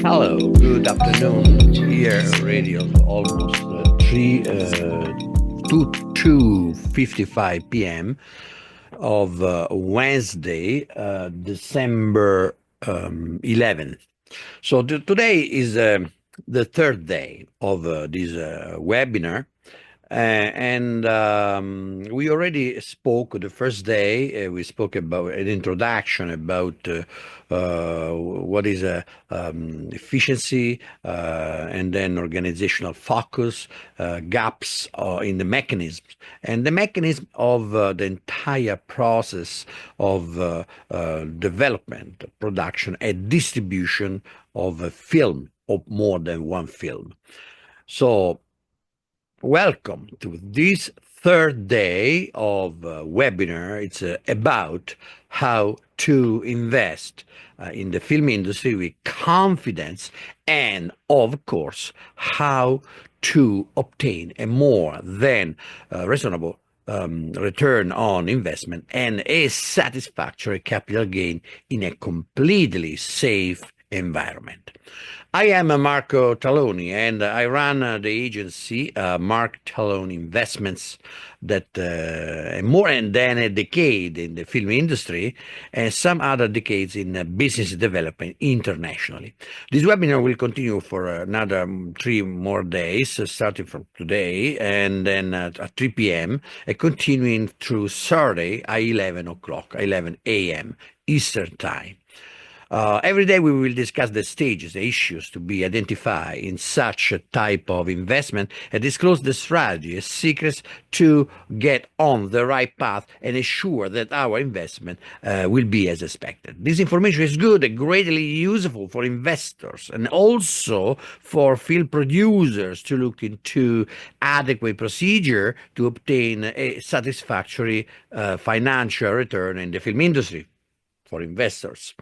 Hello, good afternoon. Here, radio almost 2:55 p.m. of Wednesday, December 11th. So today is the third day of this webinar. And we already spoke the first day. We spoke about an introduction about what is efficiency and then organizational focus, gaps in the mechanisms, and the mechanism of the entire process of development, production, and distribution of a film, of more than one film. So welcome to this third day of webinar. It's about how to invest in the film industry with confidence and, of course, how to obtain a more than reasonable return on investment and a satisfactory capital gain in a completely safe environment. I am Marco Taloni, and I run the agency Mark Taloni Investments that more than a decade in the film industry and some other decades in business development internationally. This webinar will continue for another 3 more days, starting from today, and then at 3 p.m., and continuing through Saturday at 11 o'clock, 11 a.m. Eastern Time. Every day we will discuss the stages, the issues to be identified in such a type of investment and disclose the strategy, secrets to get on the right path and ensure that our investment will be as expected. This information is good and greatly useful for investors and also for film producers to look into adequate procedure to obtain a satisfactory financial return in the film industry for investors.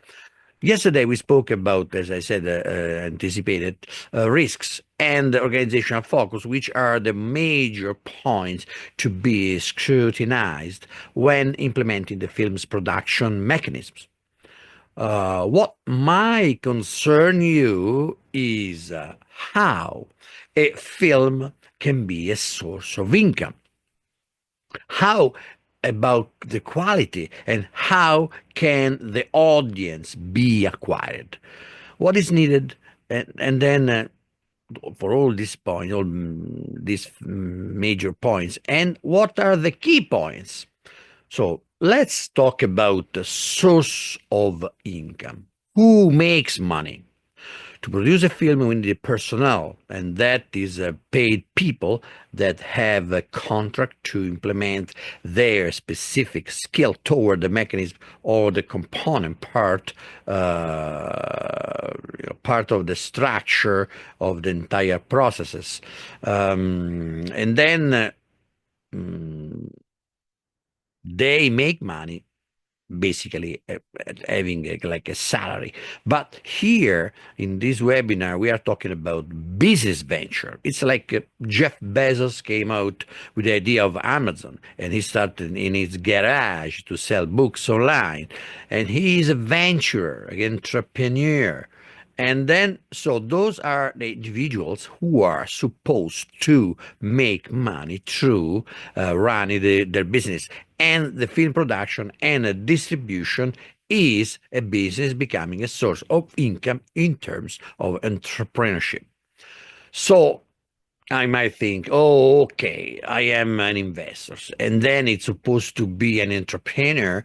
Yesterday, we spoke about, as I said, anticipated risks and organizational focus, which are the major points to be scrutinized when implementing the film's production mechanisms. What might concern you is how a film can be a source of income. How about the quality and how can the audience be acquired? What is needed? And then for all these points, all these major points, and what are the key points? So let's talk about the source of income. Who makes money? To produce a film, we need personnel, and that is paid people that have a contract to implement their specific skill toward the mechanism or the component part of the structure of the entire processes. And then they make money basically having like a salary. But here in this webinar, we are talking about business venture. It's like Jeff Bezos came out with the idea of Amazon, and he started in his garage to sell books online. And he is a venturer, an entrepreneur. And then, so those are the individuals who are supposed to make money through running their business. And the film production and distribution is a business becoming a source of income in terms of entrepreneurship. So I might think, oh, okay, I am an investor, and then it's supposed to be an entrepreneur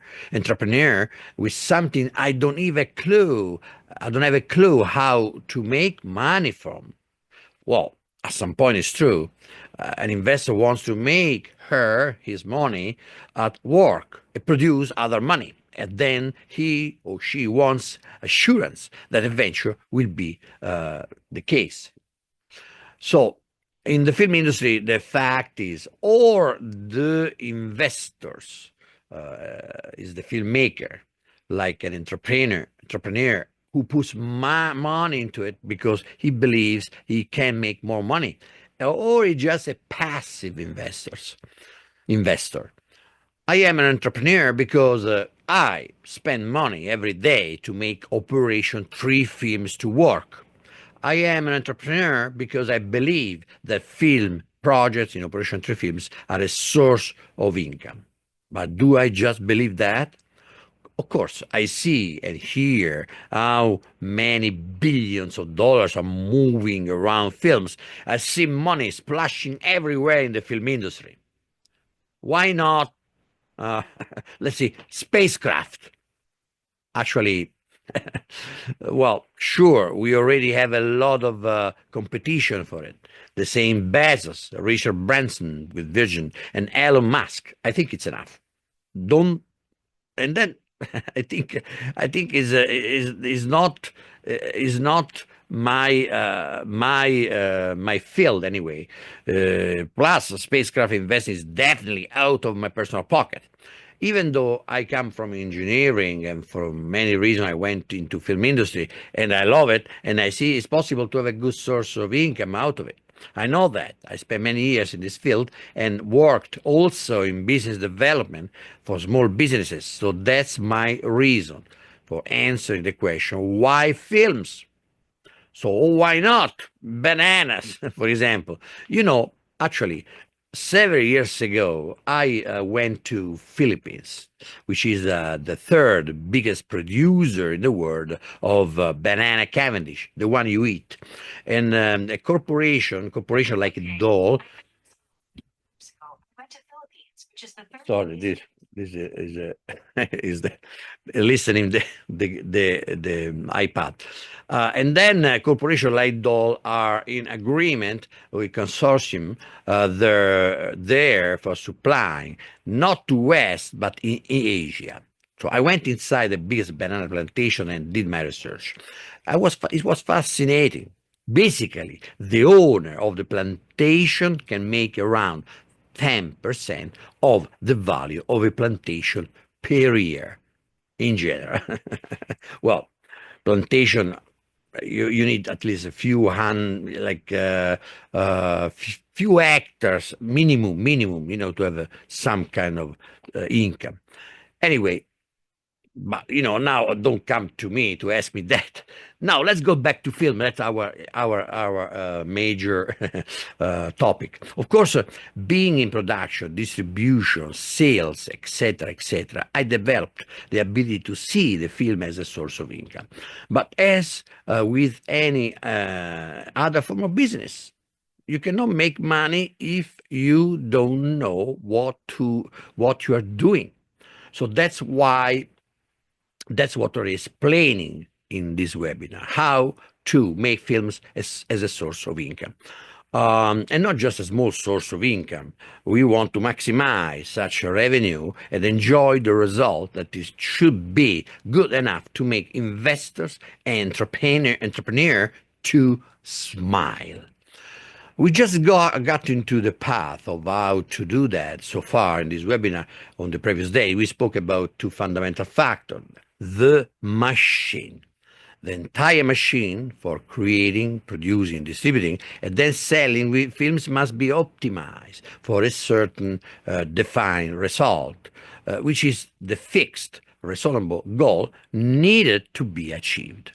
with something I don't even clue. I don't have a clue how to make money from. Well, at some point it's true. An investor wants to make his money at work, produce other money. And then he or she wants assurance that a venture will be the case. So in the film industry, the fact is, or the investors is the filmmaker, like an entrepreneur who puts money into it because he believes he can make more money, or he's just a passive investor. I am an entrepreneur because I spend money every day to make Operation 3 films to work. I am an entrepreneur because I believe that film projects in Operation Three Films are a source of income. But do I just believe that? Of course, I see and hear how many billions of dollars are moving around films. I see money splashing everywhere in the film industry. Why not, uh, let's see, spacecraft? Actually, well, sure, we already have a lot of competition for it. The same Bezos, Richard Branson with Virgin, and Elon Musk. I think it's enough. Don't and then I think is not my field anyway. Plus, spacecraft investing is definitely out of my personal pocket. Even though I come from engineering and for many reasons I went into film industry and I love it and I see it's possible to have a good source of income out of it. I know that. I spent many years in this field and worked also in business development for small businesses. So that's my reason for answering the question why films? So why not bananas, for example? Actually, several years ago, I went to Philippines, which is the third biggest producer in the world of banana Cavendish, the one you eat, and a corporation like Dole. Sorry, this is is the listening the iPad, and then corporation like Dole are in agreement with consortium. They're there for supplying not to West but in Asia. So I went inside the biggest banana plantation and did my research. It was fascinating. Basically, the owner of the plantation can make around 10% of the value of a plantation per year in general. Well, plantation, you need at least a few few hectares minimum, to have some kind of income. Anyway, but now don't come to me to ask me that. Now let's go back to film. That's our major topic. Of course, being in production, distribution, sales, etc., I developed the ability to see the film as a source of income. But as with any other form of business, you cannot make money if you don't know what you are doing. So that's what we're explaining in this webinar, how to make films as a source of income. And not just a small source of income. We want to maximize such a revenue and enjoy the result that it should be good enough to make investors and entrepreneur to smile. We just got into the path of how to do that so far in this webinar. On the previous day, we spoke about two fundamental factors: the machine, the entire machine for creating, producing, distributing, and then selling films must be optimized for a certain defined result, which is the fixed, reasonable goal needed to be achieved.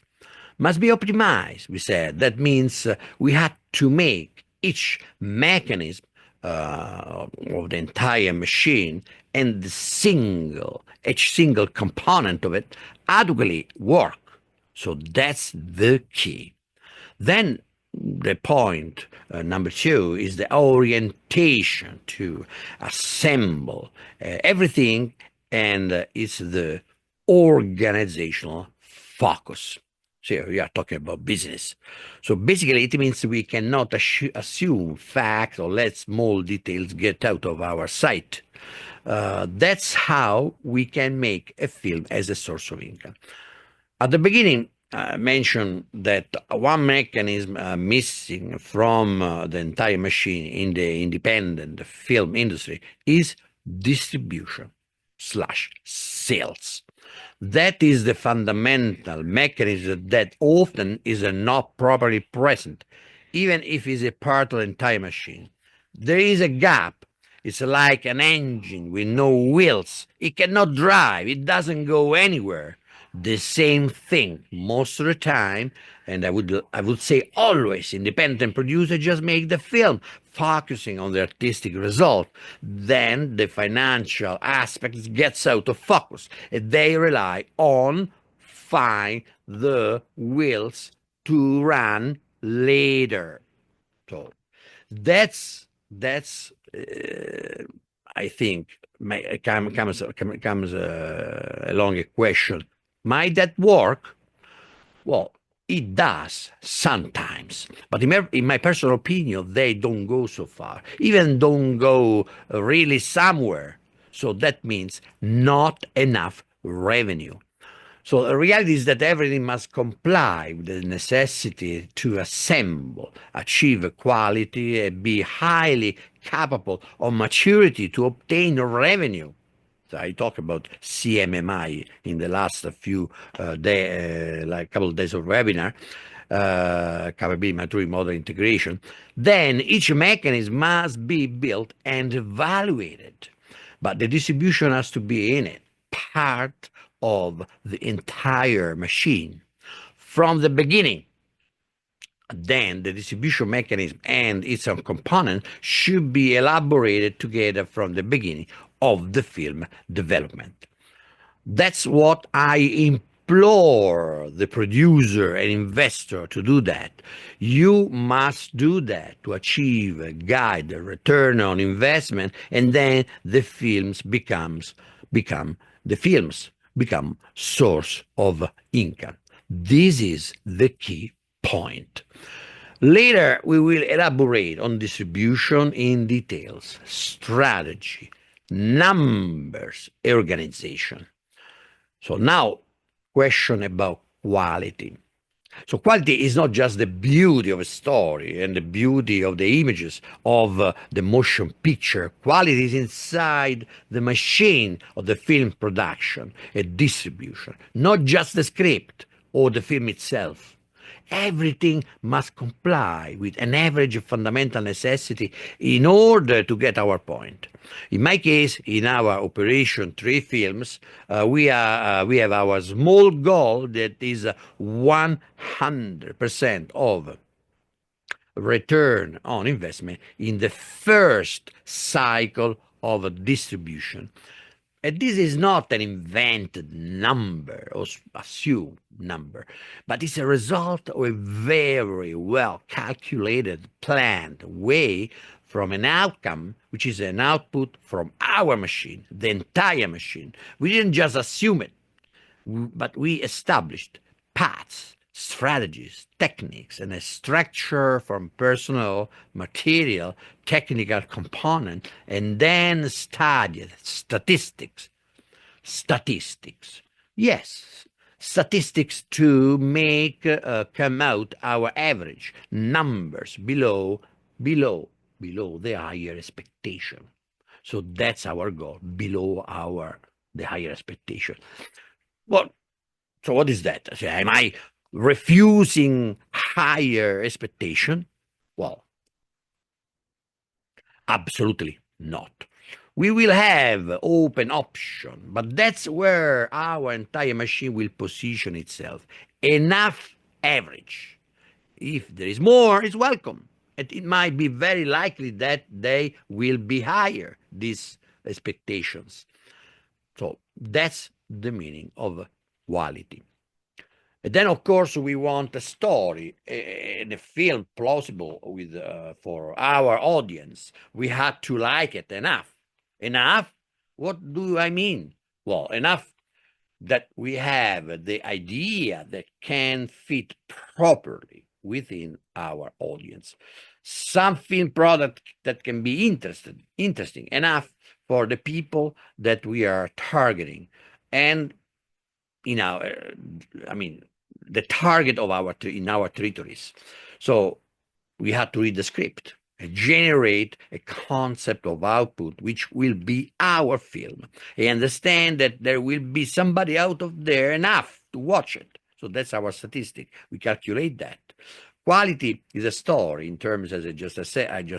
Must be optimized, we said. That means we had to make each mechanism of the entire machine and each single component of it adequately work. So that's the key. Then the point number two is the orientation to assemble everything, and it's the organizational focus. So we are talking about business. So basically, it means we cannot assume facts or let small details get out of our sight. That's how we can make a film as a source of income. At the beginning, I mentioned that one mechanism missing from the entire machine in the independent film industry is distribution/sales. That is the fundamental mechanism that often is not properly present, even if it's a part of the entire machine. There is a gap. It's like an engine with no wheels. It cannot drive. It doesn't go anywhere the same thing most of the time. And I would say always, independent producer just make the film, focusing on the artistic result. Then the financial aspect gets out of focus, and they rely on find the wheels to run later. So that's I think comes along a question. Might that work? Well, it does sometimes, but in my personal opinion, they don't go so far, even don't go really somewhere. So that means not enough revenue. So the reality is that everything must comply with the necessity to assemble, achieve quality, and be highly capable of maturity to obtain revenue. So I talk about CMMI in the last few like couple of days of webinar, capability, maturity, model integration. Then each mechanism must be built and evaluated, but the distribution has to be in it, part of the entire machine from the beginning. Then the distribution mechanism and its components should be elaborated together from the beginning of the film development. That's what I implore the producer and investor to do that. You must do that to achieve a guide, a return on investment, and then become the films become source of income. This is the key point. Later, we will elaborate on distribution in details, strategy, numbers, organization. So now, question about quality. So quality is not just the beauty of a story and the beauty of the images of the motion picture. Quality is inside the machine of the film production and distribution, not just the script or the film itself. Everything must comply with an average fundamental necessity in order to get our point. In my case, in our operation, three films, we have our small goal that is 100% of return on investment in the first cycle of distribution. And this is not an invented number or assumed number, but it's a result of a very well calculated, planned way from an outcome, which is an output from our machine, the entire machine. We didn't just assume it, but we established paths, strategies, techniques, and a structure from personal, material, technical component, and then studied statistics. Statistics. Yes, statistics to make come out our average numbers below the higher expectation. So that's our goal, below the higher expectation. Well, so what is that? So am I refusing higher expectation? Well, absolutely not. We will have open option, but that's where our entire machine will position itself. Enough average. If there is more, it's welcome. And it might be very likely that they will be higher, these expectations. So that's the meaning of quality. And then, of course, we want a story and a film plausible with for our audience. We have to like it enough. Enough? What do I mean? Well, enough that we have the idea that can fit properly within our audience. Some film product that can be interesting enough for the people that we are targeting, and in our, I mean, the target of in our territories. So we have to read the script and generate a concept of output, which will be our film. I understand that there will be somebody out of there enough to watch it. So that's our statistic. We calculate that. Quality is a story in terms, as I just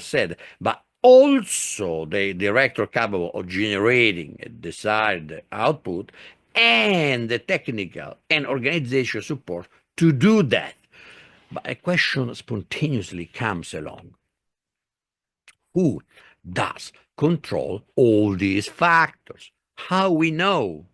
said, but also the director capable of generating a desired output and the technical and organizational support to do that. But a question spontaneously comes along. Who does control all these factors? How we know?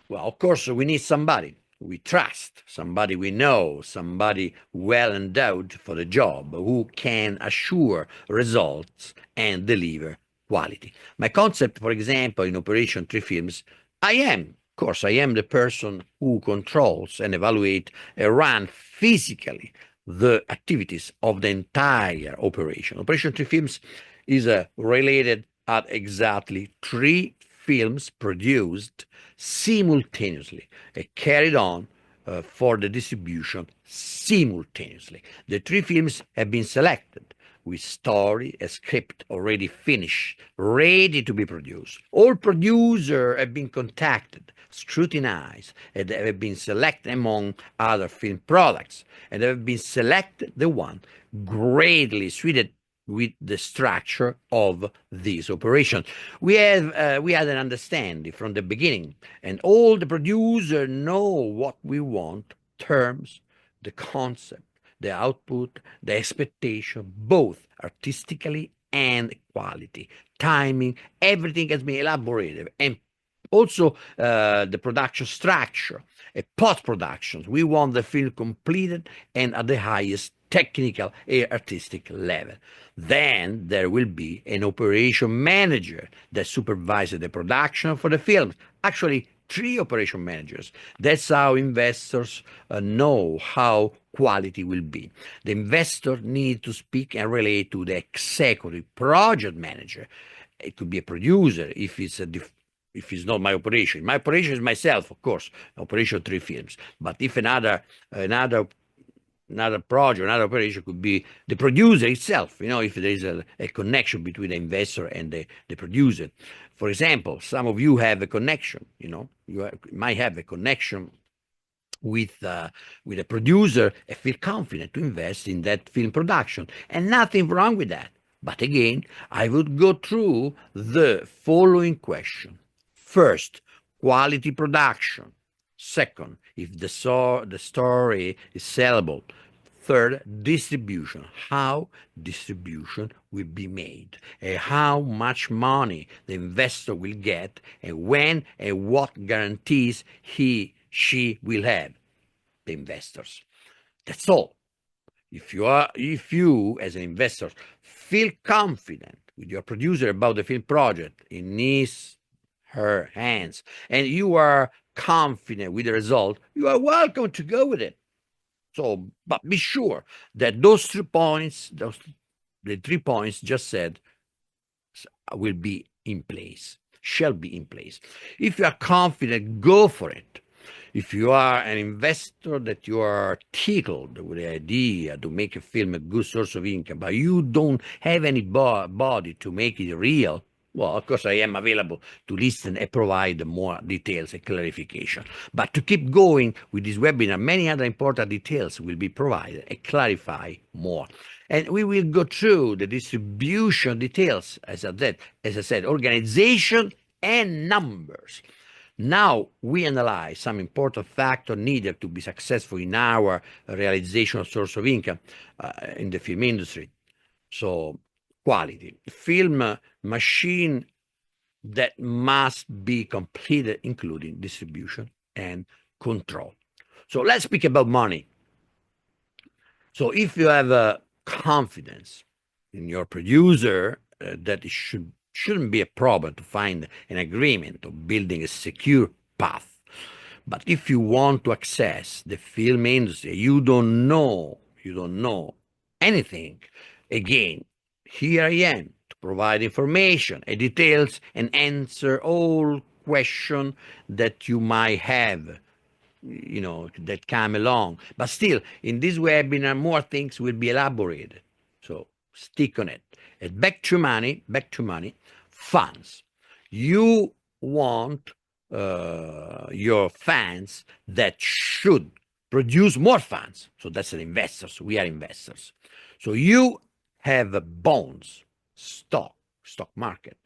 Well, of course, we need somebody we trust, somebody we know, somebody well endowed for the job who can assure results and deliver quality. My concept, for example, in Operation Three Films, I am the person who controls and evaluate and run physically the activities of the entire operation. Operation Three Films is related at exactly three films produced simultaneously and carried on for the distribution simultaneously. The three films have been selected with story and script already finished, ready to be produced. All producers have been contacted, scrutinized, and have been selected among other film products, and have been selected the one greatly suited with the structure of this operation. We had an understanding from the beginning, and all the producers know what we want, terms, the concept, the output, the expectation, both artistically and quality, timing, everything has been elaborated, and also the production structure, post-production. We want the film completed and at the highest technical and artistic level. Then there will be an operation manager that supervises the production for the film. Actually, three operation managers. That's how investors know how quality will be. The investor needs to speak and relate to the executive project manager. It could be a producer if it's not my operation. My operation is myself, of course, Operation Three Films. But if another project, another operation could be the producer itself, if there is a connection between the investor and the producer. For example, some of you have a connection, might have a connection with a producer and feel confident to invest in that film production, and nothing wrong with that. But again, I would go through the following question. First, quality production. Second, if the story is sellable. Third, distribution. How distribution will be made, and how much money the investor will get, and when and what guarantees she will have, the investors. That's all. If you as an investor feel confident with your producer about the film project in her hands, and you are confident with the result, you are welcome to go with it. So, but be sure that those 3 points, the 3 points just said, will be in place, shall be in place. If you are confident, go for it. If you are an investor that you are tickled with the idea to make a film a good source of income, but you don't have any body to make it real, well, of course, I am available to listen and provide more details and clarification. But to keep going with this webinar, many other important details will be provided and clarify more. And we will go through the distribution details, as I said, organization and numbers. Now we analyze some important factors needed to be successful in our realization of source of income in the film industry. So quality, film machine that must be completed, including distribution and control. So let's speak about money. So if you have confidence in your producer, that it shouldn't be a problem to find an agreement of building a secure path. But if you want to access the film industry, you don't know anything, again, here I am to provide information and details and answer all questions that you might have, that come along. But still, in this webinar, more things will be elaborated. So stick on it. And back to money, funds. You want your fans that should produce more funds. So that's an investors. We are investors. So you have bonds, stock market,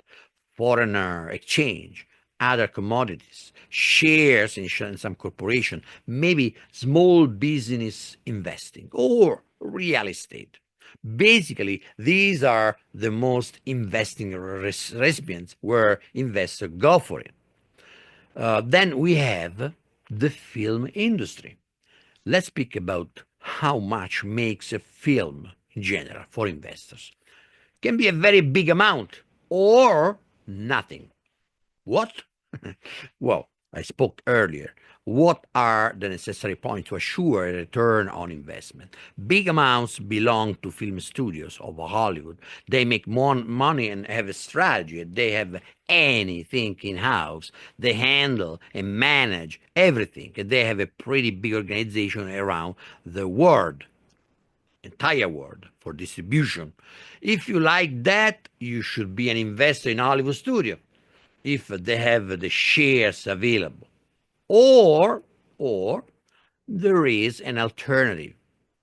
foreign exchange, other commodities, shares in some corporation, maybe small business investing or real estate. Basically, these are the most investing recipients where investors go for it. Then we have the film industry. Let's speak about how much makes a film in general for investors. Can be a very big amount or nothing. What? Well, I spoke earlier. What are the necessary points to assure a return on investment? Big amounts belong to film studios of Hollywood. They make money and have a strategy. They have anything in house. They handle and manage everything. They have a pretty big organization around the world, entire world, for distribution. If you like that, you should be an investor in Hollywood studio if they have the shares available. Or, or there is an alternative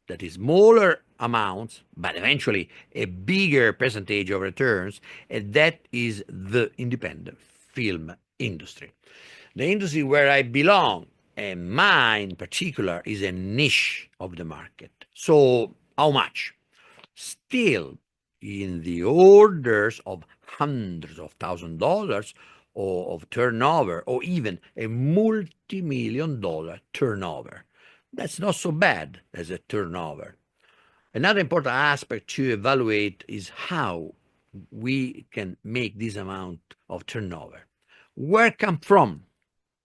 that is smaller amounts, but eventually a bigger percentage of returns, and that is the independent film industry. The industry where I belong, and mine in particular, is a niche of the market. So, how much? Still in the orders of hundreds of $1,000s of turnover, or even a multi-million dollar turnover. That's not so bad as a turnover. Another important aspect to evaluate is how we can make this amount of turnover. Where come from?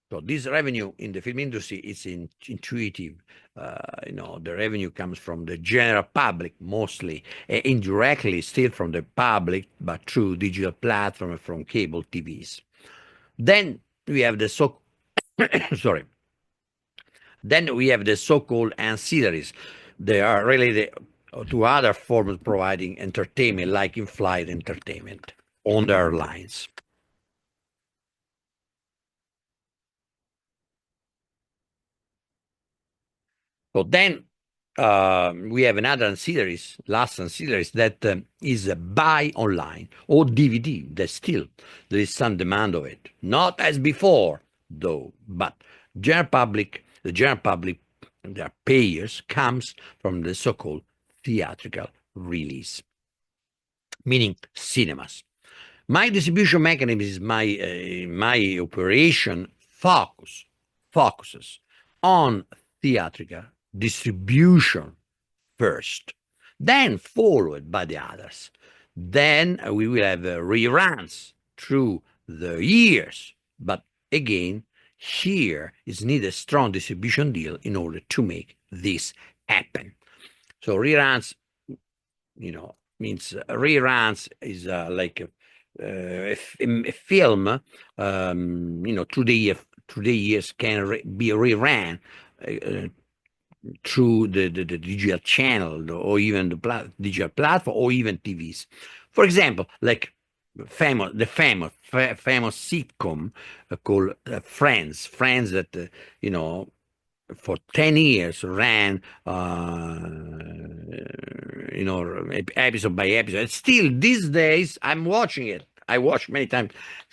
So this revenue in the film industry is intuitive. The revenue comes from the general public, mostly indirectly, still from the public, but through digital platforms, from cable TVs. Then we have the sorry. Then we have the so-called ancillaries. They are related to other forms of providing entertainment, like in-flight entertainment on the airlines. So then we have another ancillaries, last ancillaries, that is buy online or DVD. There's still there is some demand of it, not as before though, but the general public, their payers comes from the so-called theatrical release, meaning cinemas. My distribution mechanism is my operation focuses on theatrical distribution first, then followed by the others. Then we will have reruns through the years, but again, here is needed a strong distribution deal in order to make this happen. So reruns, means reruns is like a film, through the years can be reran through the digital channel or even the digital platform or even TVs. For example, like famous sitcom called Friends that for 10 years ran episode by episode. Still these days I'm watching it. I watch many times.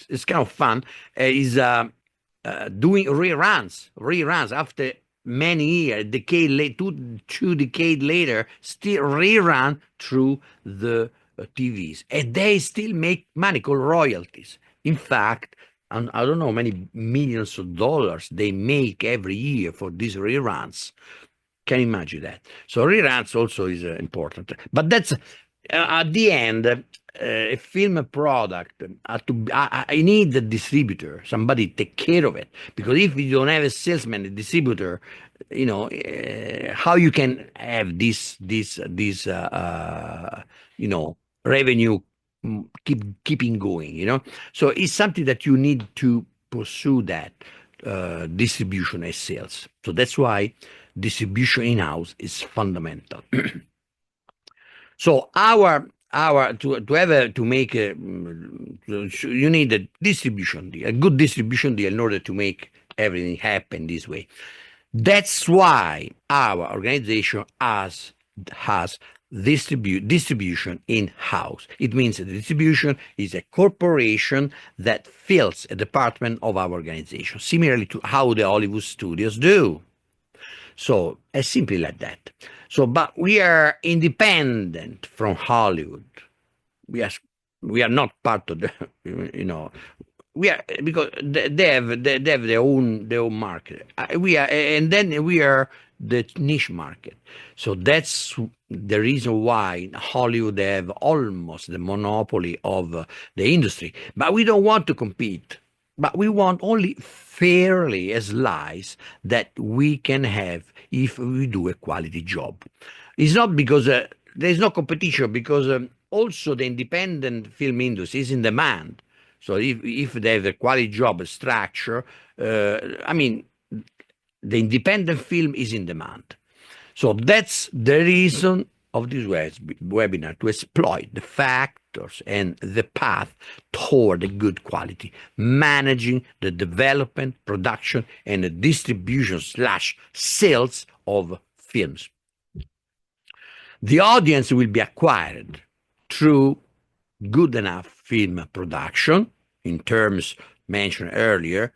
It's kind of fun. Is doing reruns after many years, two decades later, still rerun through the TVs, and they still make money called royalties. In fact, and I don't know how many millions of dollars they make every year for these reruns. Can you imagine that? So reruns also is important, but that's at the end. A film product, I need a distributor, somebody take care of it, because if you don't have a salesman, a distributor, how you can have this revenue keeping going. So it's something that you need to pursue, that distribution as sales. So that's why distribution in-house is fundamental. So to have to make you need a distribution deal, a good distribution deal, in order to make everything happen this way. That's why our organization has distribution in-house. It means that the distribution is a corporation that fills a department of our organization, similarly to how the Hollywood studios do. So it's simply like that. So, but we are independent from Hollywood. We are we are not part of the, you know, we are, because they have their own market. We are, and then we are the niche market. So that's the reason why Hollywood they have almost the monopoly of the industry. But we don't want to compete. But we want only fairly a slice that we can have if we do a quality job. It's not because there's no competition, because also the independent film industry is in demand. So if they have a quality job structure, I mean, the independent film is in demand. So that's the reason of this webinar, to exploit the factors and the path toward a good quality, managing the development, production, and the distribution slash sales of films. The audience will be acquired through good enough film production in terms mentioned earlier,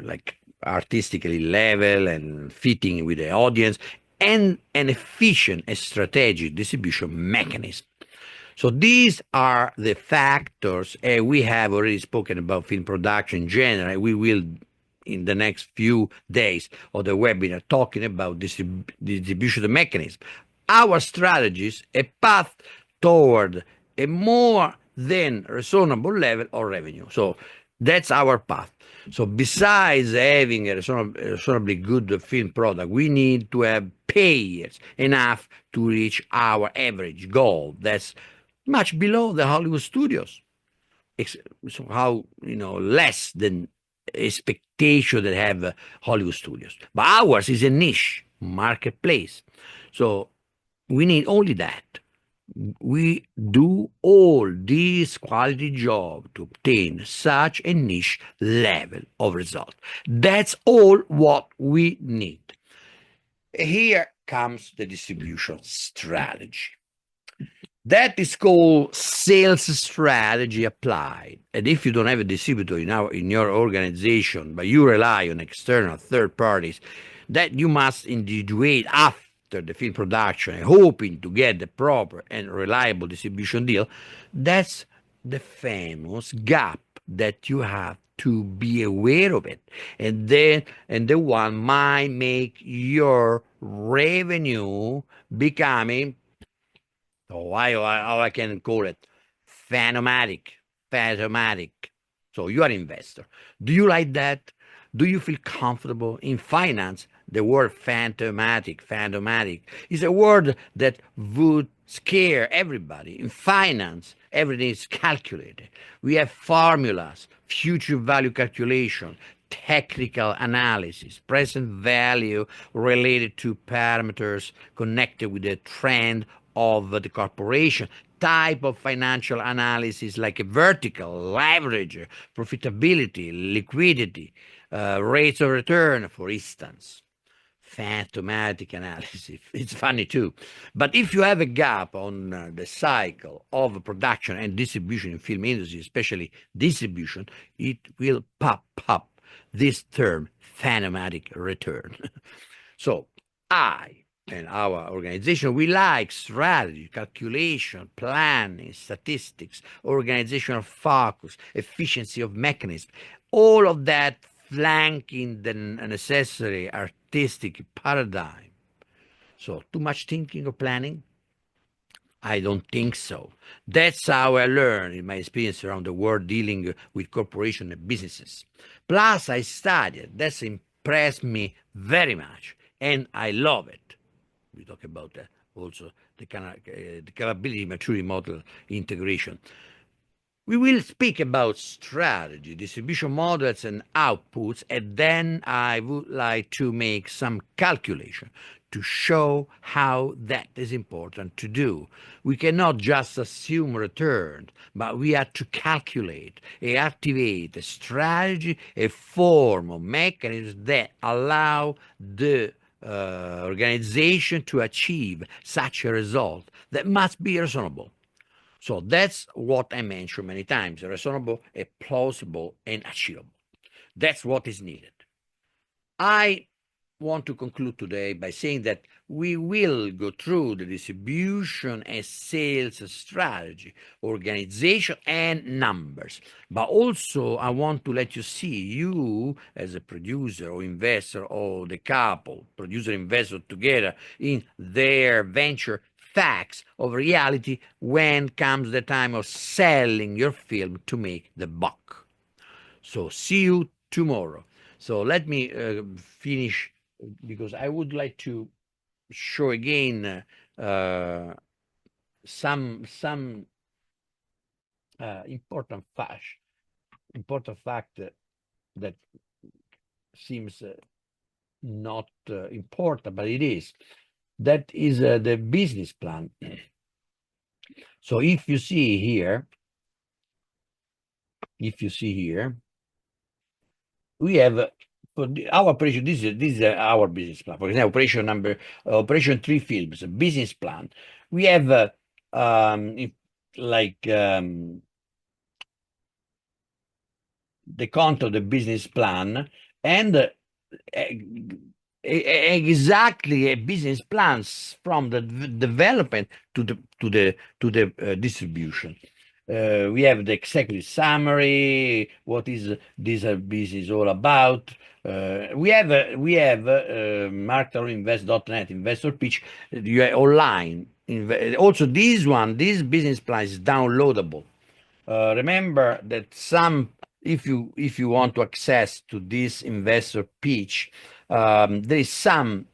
like artistically level and fitting with the audience, and an efficient and strategic distribution mechanism. So these are the factors. We have already spoken about film production in general. We will, in the next few days of the webinar, talking about distribution mechanism. Our strategies, a path toward a more than reasonable level of revenue. So that's our path. So besides having a reasonably good film product, we need to have payers enough to reach our average goal. That's much below the Hollywood studios. So how, less than expectation that have Hollywood studios. But ours is a niche marketplace. So we need only that. We do all this quality job to obtain such a niche level of result. That's all what we need. Here comes the distribution strategy. That is called sales strategy applied. And if you don't have a distributor in your organization, but you rely on external third parties, that you must individuate after the film production and hoping to get the proper and reliable distribution deal, that's the famous gap that you have to be aware of it. And the one might make your revenue becoming, how I can call it, phenomatic. So you are an investor. Do you like that? Do you feel comfortable in finance? The word phantomatic is a word that would scare everybody. In finance, everything is calculated. We have formulas, future value calculation, technical analysis, present value related to parameters connected with the trend of the corporation, type of financial analysis like a vertical, leverage, profitability, liquidity, rates of return, for instance. Phantomatic analysis. It's funny too. But if you have a gap on the cycle of production and distribution in film industry, especially distribution, it will pop up this term, phanomatic return. So I and our organization, we like strategy, calculation, planning, statistics, organizational focus, efficiency of mechanism, all of that flanking the necessary artistic paradigm. So too much thinking or planning? I don't think so. That's how I learned in my experience around the world dealing with corporations and businesses. Plus, I studied. That's impressed me very much, and I love it. We talk about also the capability maturity model integration. We will speak about strategy, distribution models, and outputs, and then I would like to make some calculation to show how that is important to do. We cannot just assume return, but we have to calculate and activate a strategy, a form of mechanisms that allow the organization to achieve such a result that must be reasonable. So that's what I mentioned many times: reasonable, plausible, and achievable. That's what is needed. I want to conclude today by saying that we will go through the distribution and sales strategy, organization, and numbers. But also, I want to let you see, you as a producer or investor, or the couple, producer investor together in their venture, facts of reality when comes the time of selling your film to make the buck. So see you tomorrow. So let me finish, because I would like to show again some important fact that seems not important, but it is. That is the business plan. So if you see here, we have for our operation. This is our business plan. For example, operation three films business plan. We have like the content of the business plan, and exactly a business plans from the development to the distribution. We have the executive summary. What is this business all about? We have marketinvest.net investor pitch. You are online. Also, this business plan is downloadable. Remember that if you want to access to this investor pitch, there is some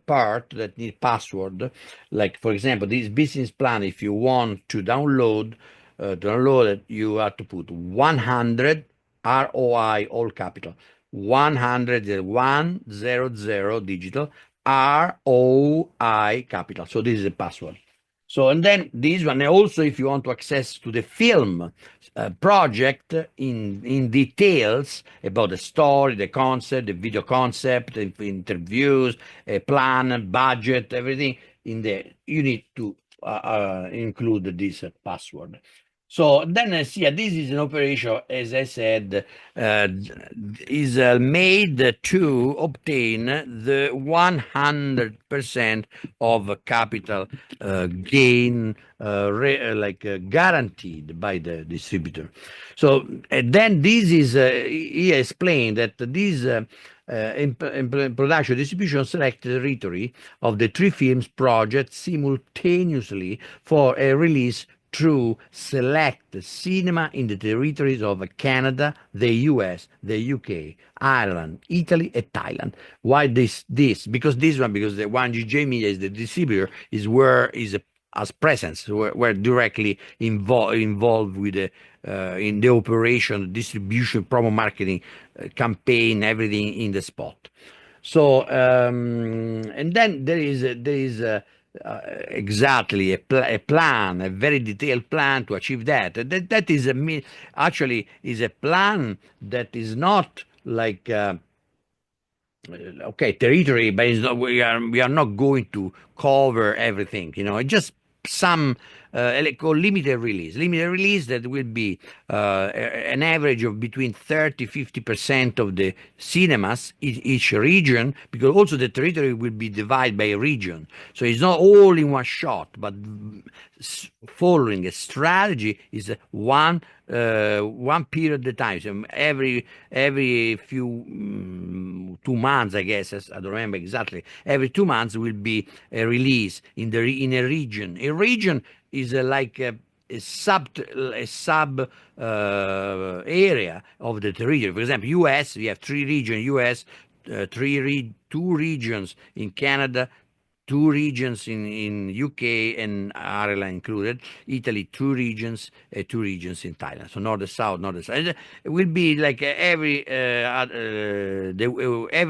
part that need password. Like, for example, this business plan, if you want to download it, you have to put 100 ROI, all capital, 100 100 digital ROI capital. So this is the password. So, and then this one, and also if you want to access to the film project in details about the story, the concept, the video concept, the interviews, plan, budget, everything in there, you need to include this password. So then see, this is an operation, as I said, is made to obtain the 100% of capital gain, guaranteed by the distributor. So then this is, he explained that this in production distribution select the territory of the three films project simultaneously for a release through select cinema in the territories of Canada, the US, the UK, Ireland, Italy, and Thailand. Why this? Because the one GJ Media is the distributor, is where is as presence, we're directly involved with the in the operation, distribution, promo marketing, campaign, everything in the spot. So and then there is exactly a plan, a very detailed plan to achieve that. That is actually is a plan that is not like okay, territory, but it's not, we are not going to cover everything. It's just some like limited release that will be an average of between 30-50% of the cinemas in each region, because also the territory will be divided by region, so it's not all in one shot, but following a strategy is one period at a time. So every few 2 months, I guess, I don't remember exactly. Every 2 months will be a release in a region. A region is like a sub area of the territory. For example, U.S. we have three regions. U.S. Two regions in Canada, two regions in UK and Ireland included, Italy, two regions in Thailand. So north and south, north and south. It will be like every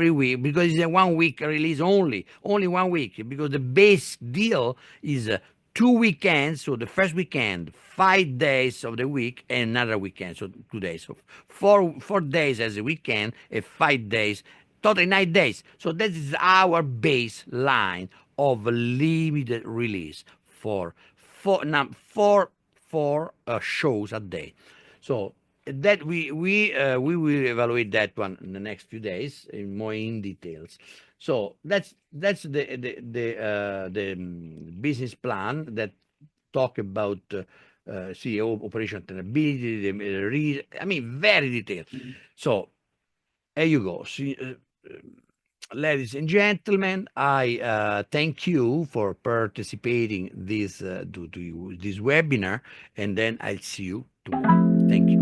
week, because it's a 1 week release only 1 week, because the base deal is 2 weekends. So the first weekend, 5 days of the week, and another weekend, so 2 days. So four days as a weekend and 5 days totally 9 days. So that is our baseline of limited release for four shows a day. So that we will evaluate that one in the next few days in more in details. So that's the business plan that talk about CEO operation tenability. I mean, very detailed. So there you go. See, ladies and gentlemen, I thank you for participating to this webinar, and then I'll see you tomorrow. Thank you.